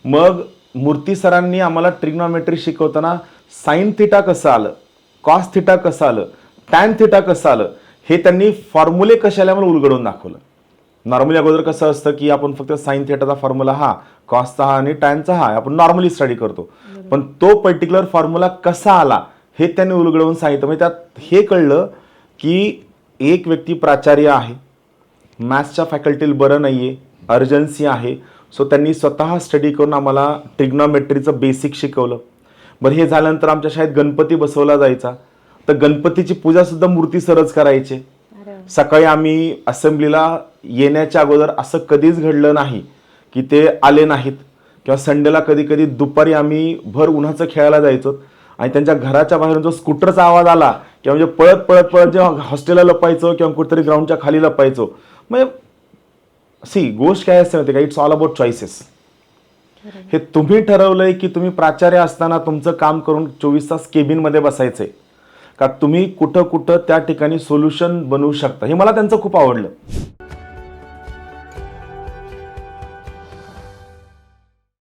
मग मूर्ती सरांनी आम्हाला ट्रिग्नॉमेट्री शिकवताना साइन थिटा कसं आलं, कॉस थिटा कसं आलं, टॅन थिटा कसं आलं, हे त्यांनी फॉर्म्युले कसे आले आम्हाला उलगडून दाखवलं. नॉर्मली अगोदर कसं असतं की आपण फक्त साइन थिटाचा फॉर्म्युला हा, कॉसचा हा आणि टॅनचा हा आपण नॉर्मली स्टडी करतो, पण तो पर्टिक्युलर फॉर्म्युला कसा आला हे त्यांनी उलगडवून सांगितलं. म्हणजे त्यात हे कळलं की एक व्यक्ती प्राचार्य आहे, मॅथ्सच्या फॅकल्टीला बरं नाही आहे, अर्जन्सी आहे, सो त्यांनी स्वतः स्टडी करून आम्हाला ट्रिग्नॉमेट्रीचं बेसिक शिकवलं. बरं, हे झाल्यानंतर आमच्या शाळेत गणपती बसवला जायचा, तर गणपतीची पूजासुद्धा मूर्ती सरच करायचे. सकाळी आम्ही असेंब्लीला येण्याच्या अगोदर असं कधीच घडलं नाही की ते आले नाहीत, किंवा संडेला कधी कधी दुपारी आम्ही भर उन्हाचं खेळायला जायचो आणि त्यांच्या घराच्या बाहेरून जो स्कूटरचा आवाज आला किंवा म्हणजे पळत पळत पळत जेव्हा हॉस्टेलला लपायचो किंवा कुठेतरी ग्राउंडच्या खाली लपायचो. म्हणजे गोष्ट काय असते माहिती का, इट्स ऑल अबाउट चॉईसेस. हे तुम्ही ठरवलंय की तुम्ही प्राचार्य असताना तुमचं काम करून 24 तास केबिनमध्ये बसायचंय का तुम्ही कुठं कुठं त्या ठिकाणी सोल्युशन बनवू शकता. हे मला त्यांचं खूप आवडलं.